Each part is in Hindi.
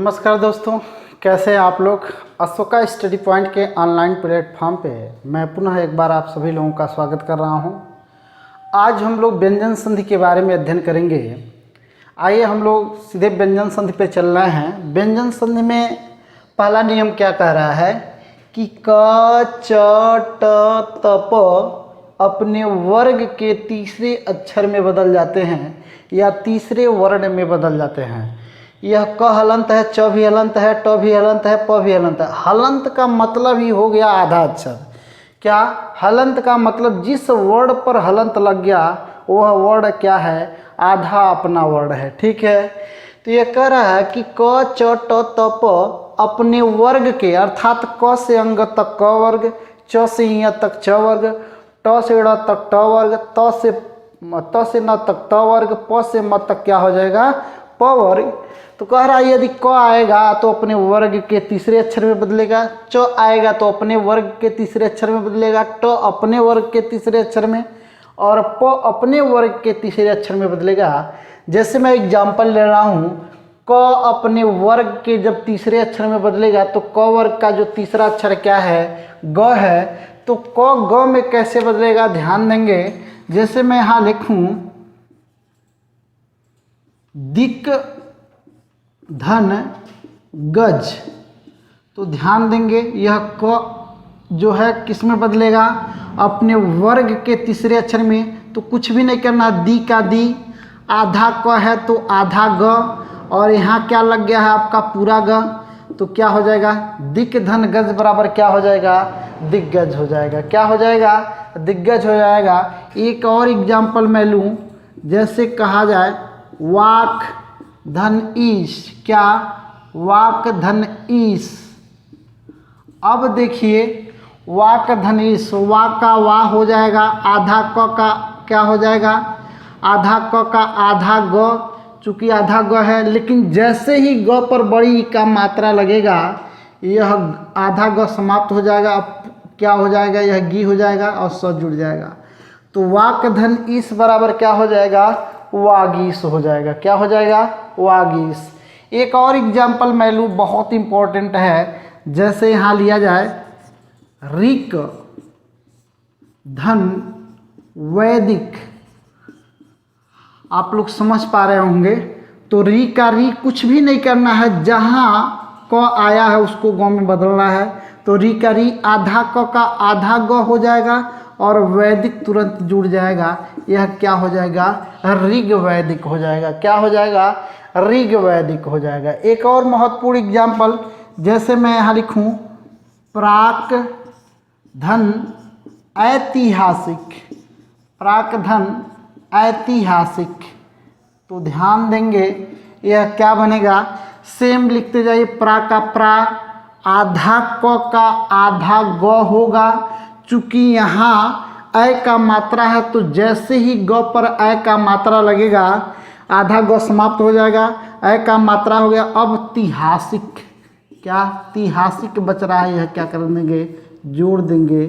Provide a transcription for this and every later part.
नमस्कार दोस्तों, कैसे हैं आप लोग। अशोका स्टडी पॉइंट के ऑनलाइन प्लेटफॉर्म पे मैं पुनः एक बार आप सभी लोगों का स्वागत कर रहा हूं। आज हम लोग व्यंजन संधि के बारे में अध्ययन करेंगे। आइए हम लोग सीधे व्यंजन संधि पे चल रहे हैं। व्यंजन संधि में पहला नियम क्या कह रहा है कि क च ट त प अपने वर्ग के तीसरे अक्षर में बदल जाते हैं या तीसरे वर्ण में बदल जाते हैं। यह क हलंत है, च भी हलंत है, ट भी हलंत है, प भी हलंत है। हलंत का मतलब ही हो गया आधा अक्षर। क्या हलंत का मतलब जिस वर्ण पर हलंत लग गया वह वर्ण क्या है, आधा अपना वर्ण है। ठीक है, तो यह कह रहा है कि क च ट त प अपने वर्ग के अर्थात क से अंग तक क वर्ग, च से य तक च वर्ग, ट से ड़ तक ट वर्ग, त से न तक त वर्ग, प से म तक क्या हो जाएगा, प वर्ग। तो कह रहा है यदि क आएगा तो अपने वर्ग के तीसरे अक्षर में बदलेगा, च आएगा तो अपने वर्ग के तीसरे अक्षर में बदलेगा, ट अपने वर्ग के तीसरे अक्षर में और प अपने वर्ग के तीसरे अक्षर में बदलेगा। जैसे मैं एग्जाम्पल ले रहा हूँ, क अपने वर्ग के जब तीसरे अक्षर में बदलेगा तो क वर्ग का जो तीसरा अक्षर क्या है, ग है। तो क ग में कैसे बदलेगा ध्यान देंगे। जैसे मैं यहाँ लिखूँ दिक धन गज, तो ध्यान देंगे यह क जो है किस में बदलेगा, अपने वर्ग के तीसरे अक्षर में। तो कुछ भी नहीं करना, दी का दी, आधा क है तो आधा ग, और यहाँ क्या लग गया है आपका पूरा ग। तो क्या हो जाएगा, दिक धन गज बराबर क्या हो जाएगा, दिग्गज हो जाएगा। क्या हो जाएगा, दिग्गज हो जाएगा। एक और एग्जाम्पल मैं लूँ, जैसे कहा जाए वाक धन ईश, क्या वाक धन ईश। अब देखिए वाक धन ईश, वा का वा हो जाएगा, आधा क का क्या हो जाएगा, आधा क का आधा ग, चूँकि आधा ग है। लेकिन जैसे ही ग पर बड़ी का मात्रा लगेगा यह आधा ग समाप्त हो जाएगा। अब क्या हो जाएगा, यह गी हो जाएगा और स जुड़ जाएगा। तो वाक धन ईश बराबर क्या हो जाएगा, वागीश हो जाएगा। क्या हो जाएगा, वागीश। एक और एग्जाम्पल मैं लूँ, बहुत इम्पोर्टेंट है। जैसे यहाँ लिया जाए ऋक धन वैदिक, आप लोग समझ पा रहे होंगे। तो री का री कुछ भी नहीं करना है, जहाँ क आया है उसको ग में बदलना है। तो री का री आधा क का आधा ग हो जाएगा और वैदिक तुरंत जुड़ जाएगा। यह क्या हो जाएगा, ऋग वैदिक हो जाएगा। क्या हो जाएगा, ऋग वैदिक हो जाएगा। एक और महत्वपूर्ण एग्जाम्पल, जैसे मैं यहाँ लिखूँ प्राक धन ऐतिहासिक, प्राक धन ऐतिहासिक, तो ध्यान देंगे यह क्या बनेगा, सेम लिखते जाइए। प्रा का प्रा, आधा क का आधा ग होगा। चूँकि यहाँ ऐ का मात्रा है तो जैसे ही ग पर ऐ का मात्रा लगेगा आधा ग समाप्त हो जाएगा, ऐ का मात्रा हो गया। अब तिहासिक, क्या तिहासिक बच रहा है, यह क्या कर देंगे, जोड़ देंगे।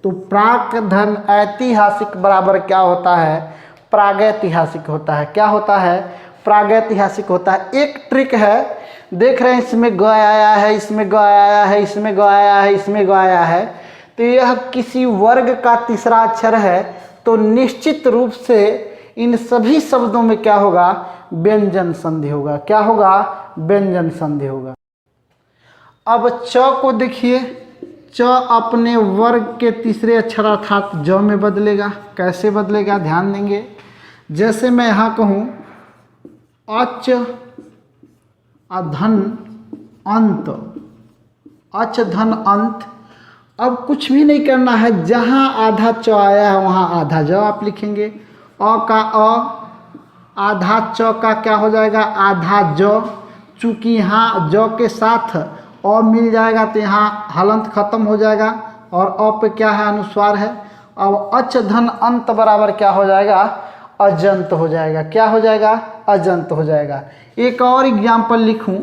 तो प्राक धन ऐतिहासिक बराबर क्या होता है, प्रागैतिहासिक होता है। क्या होता है, प्रागैतिहासिक होता है। एक ट्रिक है, देख रहे हैं इसमें ग आया है, इसमें ग आया है, इसमें ग आया है, इसमें ग आया है। तो यह किसी वर्ग का तीसरा अक्षर है तो निश्चित रूप से इन सभी शब्दों में क्या होगा, व्यंजन संधि होगा। क्या होगा, व्यंजन संधि होगा। अब च को देखिए, च अपने वर्ग के तीसरे अक्षर अर्थात ज में बदलेगा। कैसे बदलेगा ध्यान देंगे। जैसे मैं यहाँ कहूँ अच अधन अंत, अच धन अंत। अब कुछ भी नहीं करना है, जहाँ आधा च आया है वहाँ आधा ज आप लिखेंगे। अ का अ, आधा च का क्या हो जाएगा, आधा ज। चूँकि यहाँ ज के साथ अ मिल जाएगा तो यहाँ हलंत खत्म हो जाएगा और अ पे क्या है, अनुस्वार है। अब अच धन अंत बराबर क्या हो जाएगा, अजंत हो जाएगा। क्या हो जाएगा, अजंत हो जाएगा। एक और एग्जाम्पल लिखूं,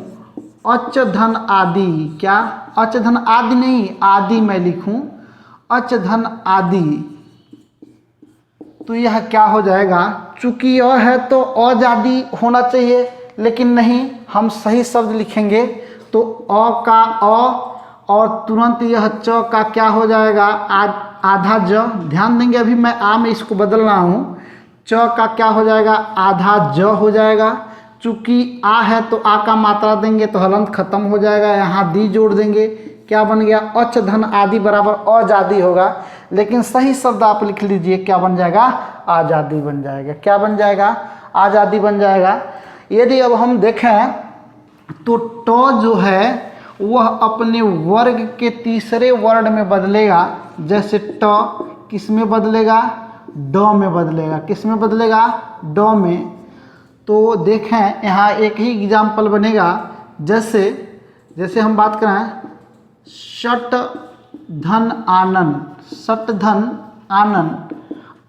अच धन आदि, क्या अच धन आदि नहीं, आदि मैं लिखूं अच धन आदि, तो यह क्या हो जाएगा, चूंकि अ है तो अजादी होना चाहिए। लेकिन नहीं, हम सही शब्द लिखेंगे तो अ का अ और तुरंत यह च का क्या हो जाएगा, आधा ज। ध्यान देंगे, अभी मैं आ में इसको बदल रहा हूँ। च का क्या हो जाएगा, आधा ज हो जाएगा। चूंकि आ है तो आ का मात्रा देंगे तो हलंत खत्म हो जाएगा, यहाँ दी जोड़ देंगे, क्या बन गया, अच धन आदि बराबर आजादी होगा। लेकिन सही शब्द आप लिख लीजिए, क्या बन जाएगा, आज़ादी बन जाएगा। क्या बन जाएगा, आज़ादी बन जाएगा। यदि अब हम देखें तो ट जो है वह अपने वर्ग के तीसरे वर्ण में बदलेगा। जैसे ट किस में बदलेगा, ड में बदलेगा। किस में बदलेगा, ड में। तो देखें यहाँ एक ही एग्जाम्पल बनेगा। जैसे हम बात करें षट धन आनंद, षट धन आनंद।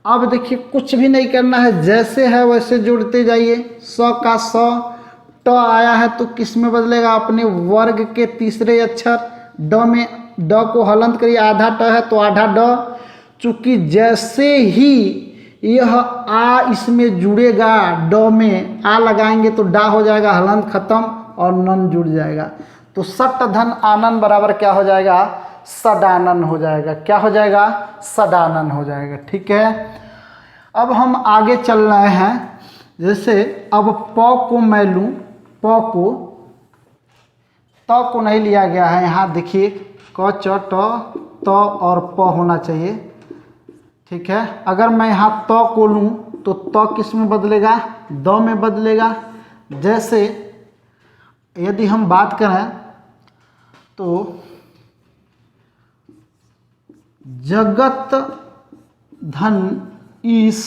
अब देखिए कुछ भी नहीं करना है, जैसे है वैसे जोड़ते जाइए। स का स, ट आया है तो किस में बदलेगा, अपने वर्ग के तीसरे अक्षर ड में। ड को हलंत करिए, आधा ट है तो आधा ड। चूंकि जैसे ही यह आ इसमें जुड़ेगा, ड में आ लगाएंगे तो डा हो जाएगा, हलंत खत्म और नन जुड़ जाएगा। तो सट धन आनंद बराबर क्या हो जाएगा, सदानन हो जाएगा। क्या हो जाएगा, सदानन हो जाएगा। ठीक है, अब हम आगे चल रहे हैं। जैसे अब प को मैं लूँ, प को, त को नहीं लिया गया है। यहाँ देखिए क च ट त और प होना चाहिए। ठीक है, अगर मैं यहाँ त को लूँ तो त किस में बदलेगा, द में बदलेगा। जैसे यदि हम बात करें तो जगत धन ईश,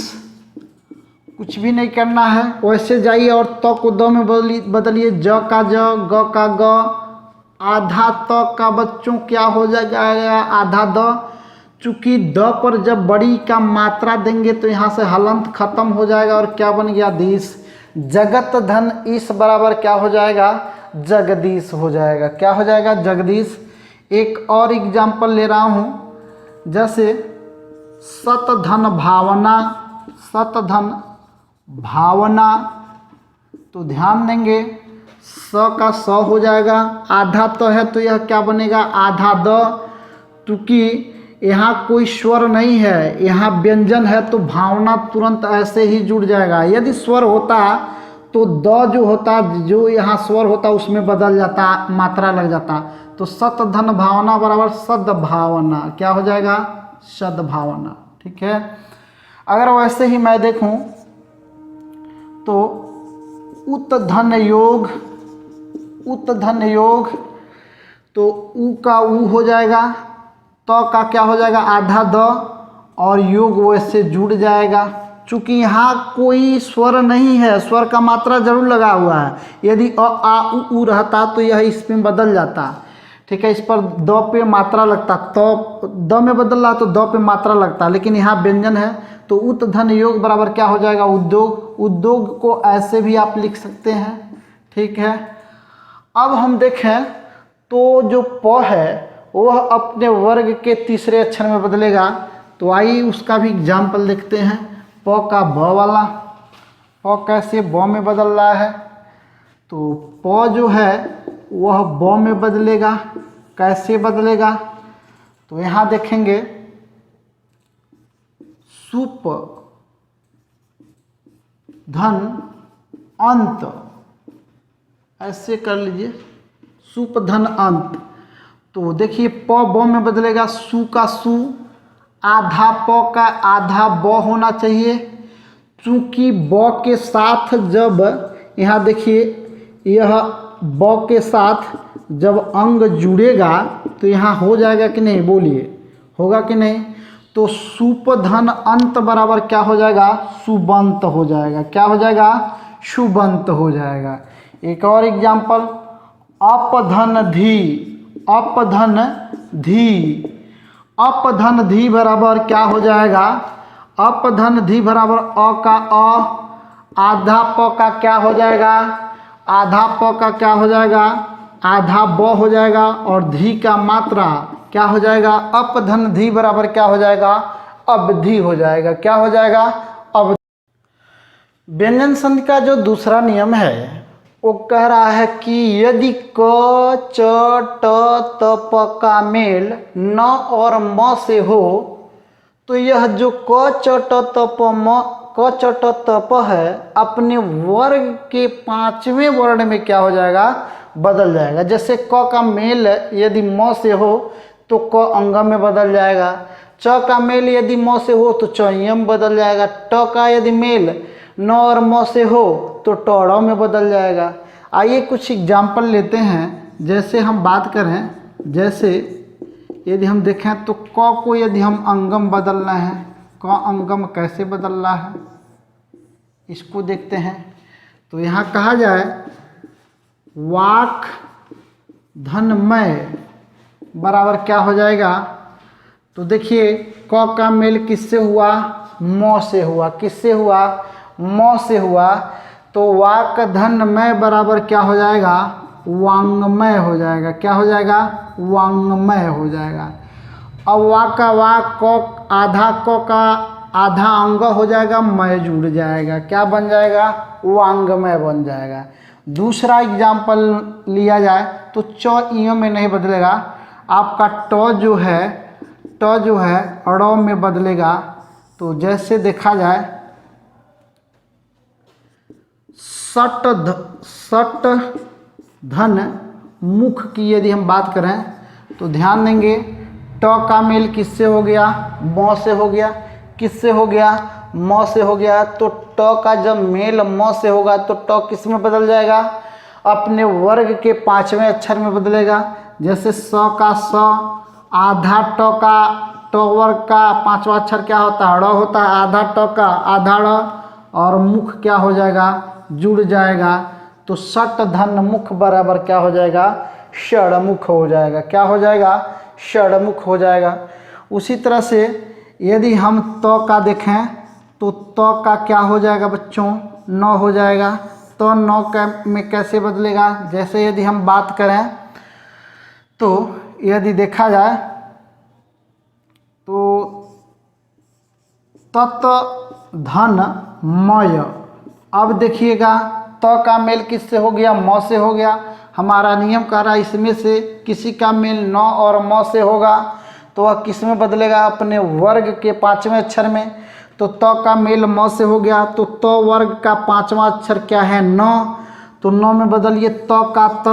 कुछ भी नहीं करना है, वैसे जाइए और त को द में बदलिए। ज का ज, ग का ग, आधा त का बच्चों क्या हो जाएगा, आधा द। चूंकि द पर जब बड़ी का मात्रा देंगे तो यहाँ से हलंत खत्म हो जाएगा और क्या बन गया, दीश। जगत धन ईश बराबर क्या हो जाएगा, जगदीश हो जाएगा। क्या हो जाएगा, जगदीश। एक और एग्जाम्पल ले रहा हूँ। जैसे सतधन भावना, सतधन भावना, तो ध्यान देंगे स का स हो जाएगा, आधा तो है तो यह क्या बनेगा, आधा द। क्योंकि यहाँ कोई स्वर नहीं है, यहाँ व्यंजन है तो भावना तुरंत ऐसे ही जुड़ जाएगा। यदि स्वर होता तो द जो होता, जो यहाँ स्वर होता उसमें बदल जाता, मात्रा लग जाता। तो सतधन भावना बराबर सद्भावना, क्या हो जाएगा, सद्भावना। ठीक है, अगर वैसे ही मैं देखूं तो उत्धन योग, उत्धन योग, तो उ का उ हो जाएगा, त का क्या हो जाएगा, आधा द और योग वैसे जुड़ जाएगा। चूँकि यहाँ कोई स्वर नहीं है, स्वर का मात्रा जरूर लगा हुआ है। यदि अ आ उ रहता तो यह इसमें बदल जाता। ठीक है, इस पर द पे मात्रा लगता, तो द में बदल रहा तो द पे मात्रा लगता, लेकिन यहाँ व्यंजन है तो उत धन योग बराबर क्या हो जाएगा, उद्योग। उद्योग को ऐसे भी आप लिख सकते हैं। ठीक है, अब हम देखें तो जो प है वह अपने वर्ग के तीसरे अक्षर में बदलेगा। तो आइए उसका भी एग्जाम्पल देखते हैं। प का ब वाला, प कैसे ब में बदल रहा है, तो प जो है वह ब में बदलेगा। कैसे बदलेगा, तो यहाँ देखेंगे सुप धन अंत, ऐसे कर लीजिए, सुप धन अंत। तो देखिए प ब में बदलेगा, सु का सु, आधा प का आधा ब होना चाहिए। चूँकि ब के साथ जब यहाँ देखिए यह ब के साथ जब अंग जुड़ेगा तो यहाँ हो जाएगा कि नहीं, बोलिए होगा कि नहीं। तो सुप धन अंत बराबर क्या हो जाएगा, सुबंत हो जाएगा। क्या हो जाएगा, सुबंत हो जाएगा। एक और एग्जाम्पल, अपधन धी, अपधन धी, अपधन धी बराबर क्या हो जाएगा, अपधन धी बराबर अ का अ, आधा प का क्या हो जाएगा, आधा प का क्या हो जाएगा, आधा ब हो जाएगा और धी का मात्रा क्या हो जाएगा, अपधन धी बराबर क्या हो जाएगा, अवधि हो जाएगा। क्या हो जाएगा, अवधि। व्यंजन संधि का जो दूसरा नियम है वो कह रहा है कि यदि क च ट त प का मेल न और म से हो तो यह जो क च ट त प म क च ट त प है अपने वर्ग के पांचवें वर्ण में क्या हो जाएगा, बदल जाएगा। जैसे क का मेल यदि म से हो तो क अंगम में बदल जाएगा, च का मेल यदि म से हो तो च यम बदल जाएगा, ट का यदि मेल न और म से हो तो ट में बदल जाएगा। आइए कुछ एग्जाम्पल लेते हैं। जैसे हम बात करें, जैसे यदि हम देखें तो क को यदि हम अंगम बदलना है, क अंगम कैसे बदलना है इसको देखते हैं। तो यहाँ कहा जाए वाक धनमय बराबर क्या हो जाएगा, तो देखिए क का मेल किससे हुआ, म से हुआ। किससे हुआ, म से हुआ। तो वाक धनमय बराबर क्या हो जाएगा, वांगमय हो जाएगा। क्या हो जाएगा, वांगमय हो जाएगा। अब वाक का वाक क आधा क का आधा अंग हो जाएगा, मय जुड़ जाएगा, क्या बन जाएगा, वांगमय बन जाएगा। दूसरा एग्जाम्पल लिया जाए तो च इयों में नहीं बदलेगा, आपका ट जो है अड़ो में बदलेगा। तो जैसे देखा जाए सट धन मुख की यदि हम बात करें तो ध्यान देंगे ट का मेल किससे हो गया, म से हो गया। किससे हो गया, म से हो गया। तो ट का जब मेल म से होगा तो ट किस में बदल जाएगा, अपने वर्ग के पांचवें अक्षर में बदलेगा। जैसे स का स, आधा ट वर्ग का पांचवा अक्षर क्या होता है, ड़ होता है। आधा ट का आधा ड़ और मुख क्या हो जाएगा, जुड़ जाएगा। तो सट धन मुख बराबर क्या हो जाएगा, षडमुख हो जाएगा। क्या हो जाएगा, षडमुख हो जाएगा। उसी तरह से यदि हम त का देखें तो त का क्या हो जाएगा बच्चों, न हो जाएगा। तो न में कैसे बदलेगा, जैसे यदि हम बात करें तो यदि देखा जाए तो तत धन मय। अब देखिएगा त का मेल किससे हो गया, म से हो गया। हमारा नियम कह रहा है इसमें से किसी का मेल न और म से होगा तो वह किस में बदलेगा, अपने वर्ग के पांचवें अक्षर में। तो त का मेल म से हो गया तो त वर्ग का पांचवा अक्षर क्या है, न। तो न में बदलिए त का त,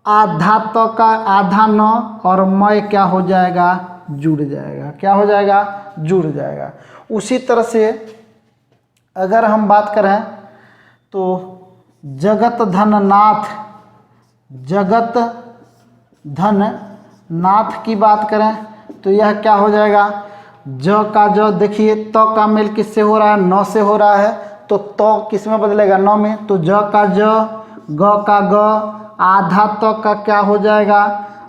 आधा त का आधा न और मय क्या हो जाएगा, जुड़ जाएगा। क्या हो जाएगा, जुड़ जाएगा। उसी तरह से अगर हम बात करें तो जगत धन नाथ, जगत धन नाथ की बात करें तो यह क्या हो जाएगा, ज का ज देखिए त का मेल किससे हो रहा है, न से हो रहा है। तो त किस में बदलेगा, न में। तो ज का ज, ग का ग, आधा त का क्या हो जाएगा,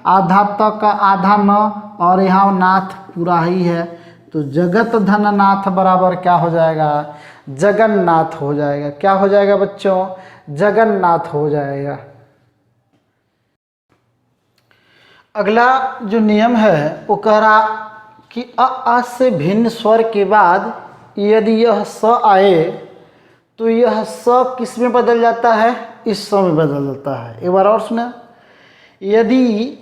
आधा त का आधा न और यहाँ नाथ पूरा ही है। तो जगत धन नाथ बराबर क्या हो जाएगा, जगन्नाथ हो जाएगा। क्या हो जाएगा बच्चों, जगन्नाथ हो जाएगा। अगला जो नियम है वो कह रहा कि आ से भिन्न स्वर के बाद यदि यह स आए तो यह स किस में बदल जाता है, इस स में बदल जाता है। एक बार और सुना, यदि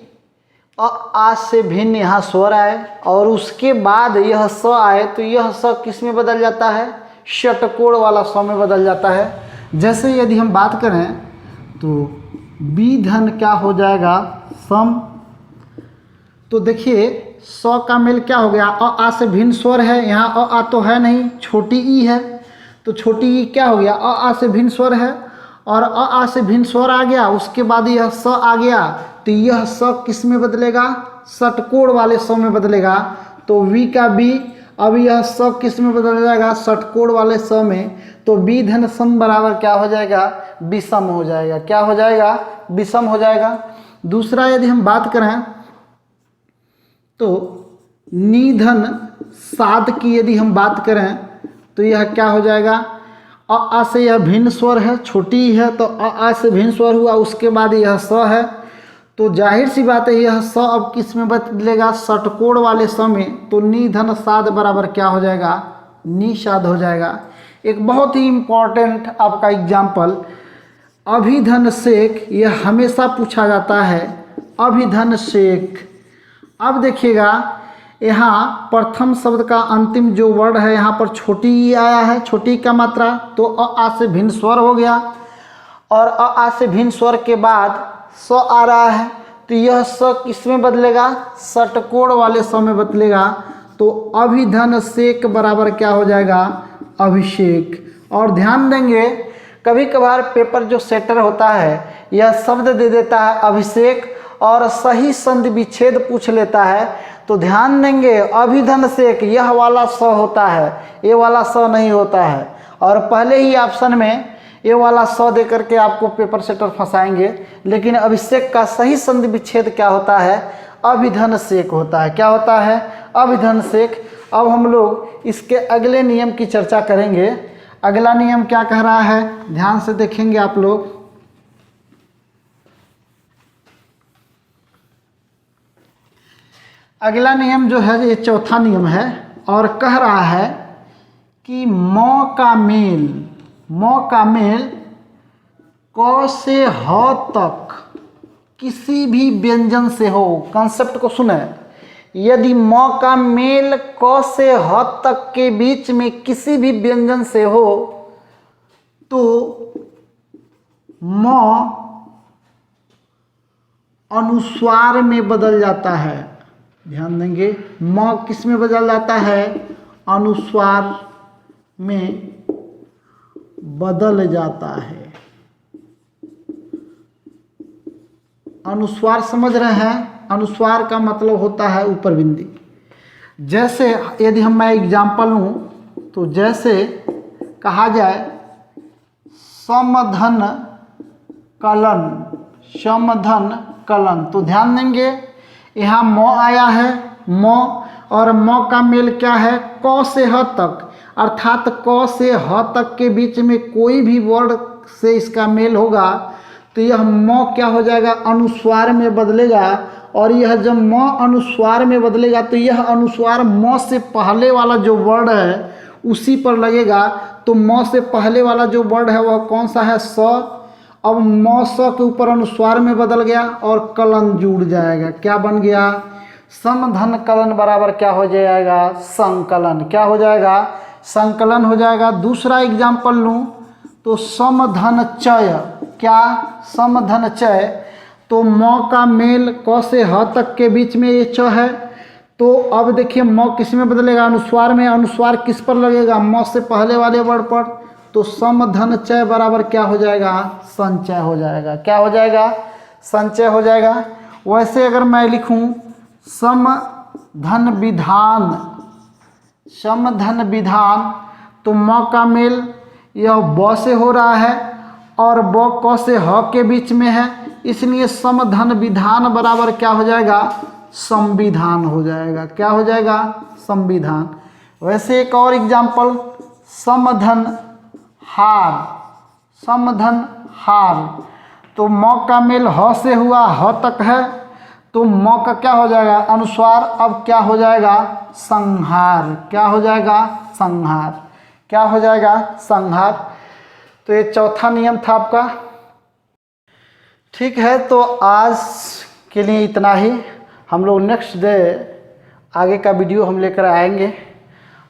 आ से भिन्न यहाँ स्वर आए और उसके बाद यह स आए तो यह स किस में बदल जाता है, षटकोण वाला स में बदल जाता है। जैसे यदि हम बात करें तो बी धन क्या हो जाएगा, सम। तो देखिए स का मेल क्या हो गया, आ से भिन्न स्वर है, यहाँ आ तो है नहीं, छोटी ई है। तो छोटी ई क्या हो गया, आ से भिन्न स्वर है और आ से भिन्न स्वर आ गया, उसके बाद यह स आ गया तो यह स किस में बदलेगा, षटकोण वाले स में बदलेगा। तो वी का बी, अब यह स किस में बदल जाएगा, षटकोण वाले स में। तो बी धन सम बराबर क्या हो जाएगा, विषम हो जाएगा। क्या हो जाएगा, विषम हो जाएगा। दूसरा यदि हम बात करें तो निधन साध की यदि हम बात करें तो यह क्या हो जाएगा, आ से यह भिन्न स्वर है, छोटी है तो आ से भिन्न स्वर हुआ, उसके बाद यह स है। तो जाहिर सी बात है यह स अब किस में बदलेगा, षटकोण वाले स में। तो निधन साध बराबर क्या हो जाएगा, निषाद हो जाएगा। एक बहुत ही इम्पोर्टेंट आपका एग्जाम्पल, अभिधन सेक, यह हमेशा पूछा जाता है, अभिधन सेक। अब देखिएगा यहाँ प्रथम शब्द का अंतिम जो वर्ड है यहाँ पर छोटी ई आया है, छोटी का मात्रा, तो आ से भिन्न स्वर हो गया, और आ से भिन्न स्वर के बाद स आ रहा है, तो यह स किस में बदलेगा, षटकोण वाले स में बदलेगा। तो अभिधन सेक बराबर क्या हो जाएगा, अभिषेक। और ध्यान देंगे कभी कभार पेपर जो सेटर होता है यह शब्द दे देता है अभिषेक और सही संधि विच्छेद पूछ लेता है, तो ध्यान देंगे अभिधन सेक यह वाला स होता है, ये वाला स नहीं होता है। और पहले ही ऑप्शन में ये वाला स दे करके आपको पेपर सेटर फंसाएंगे, लेकिन अभिषेक का सही संधि विच्छेद क्या होता है, अभिधन सेक होता है। क्या होता है, अभिधन सेक। अब हम लोग इसके अगले नियम की चर्चा करेंगे। अगला नियम क्या कह रहा है, ध्यान से देखेंगे आप लोग। अगला नियम जो है ये चौथा नियम है और कह रहा है कि म का मेल क से ह तक किसी भी व्यंजन से हो। कंसेप्ट को सुने, यदि म का मेल क से ह तक के बीच में किसी भी व्यंजन से हो तो म अनुस्वार में बदल जाता है। ध्यान देंगे, म किस में बदल जाता है, अनुस्वार में बदल जाता है। अनुस्वार समझ रहे हैं, अनुस्वार का मतलब होता है ऊपर बिंदी। जैसे यदि मैं एग्जाम्पल लूँ तो जैसे कहा जाए समधन कलन, समधन कलन, तो ध्यान देंगे यहाँ म आया है, म, और म का मेल क्या है, क से ह तक, अर्थात क से ह तक के बीच में कोई भी वर्ड से इसका मेल होगा तो यह म क्या हो जाएगा, अनुस्वार में बदलेगा। और यह जब म अनुस्वार में बदलेगा तो यह अनुस्वार म से पहले वाला जो वर्ड है उसी पर लगेगा। तो म से पहले वाला जो वर्ड है वह कौन सा है, स। अब म स के ऊपर अनुस्वार में बदल गया और कलन जुड़ जाएगा। क्या बन गया, समधन कलन बराबर क्या हो जाएगा, संकलन। क्या हो जाएगा, संकलन हो जाएगा। दूसरा एग्जाम्पल लूँ तो समधन चय, क्या, समधन चय, तो म का मेल क से ह तक के बीच में ये च है, तो अब देखिए म किस में बदलेगा, अनुस्वार में। अनुस्वार किस पर लगेगा, म से पहले वाले वर्ड पर, तो समधन चय बराबर क्या हो जाएगा, संचय हो जाएगा। क्या हो जाएगा, संचय हो जाएगा। वैसे अगर मैं लिखूं समधन विधान, समधन विधान, तो म का मेल यह ब से हो रहा है और ब क से ह के बीच में है, इसलिए समधन विधान बराबर क्या हो जाएगा, संविधान हो जाएगा। क्या हो जाएगा, संविधान। वैसे एक और एग्जाम्पल समधन हार, समधन हार, तो म का मेल ह से हुआ, ह तक है, तो म का क्या हो जाएगा, अनुस्वार। अब क्या हो जाएगा, संहार। क्या हो जाएगा, संहार। क्या हो जाएगा, संहार। तो ये चौथा नियम था आपका। ठीक है, तो आज के लिए इतना ही। हम लोग नेक्स्ट डे आगे का वीडियो हम लेकर आएंगे।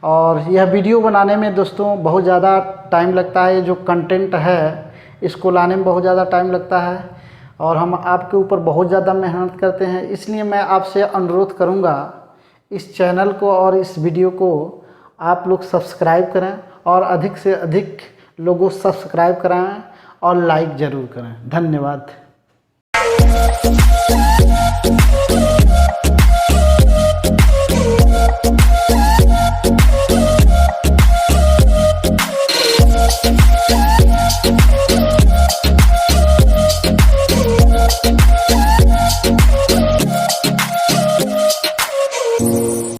और यह वीडियो बनाने में दोस्तों बहुत ज़्यादा टाइम लगता है, जो कंटेंट है इसको लाने में बहुत ज़्यादा टाइम लगता है और हम आपके ऊपर बहुत ज़्यादा मेहनत करते हैं। इसलिए मैं आपसे अनुरोध करूंगा इस चैनल को और इस वीडियो को आप लोग सब्सक्राइब करें और अधिक से अधिक लोगों सब्सक्राइब कराएं और लाइक ज़रूर करें। धन्यवाद।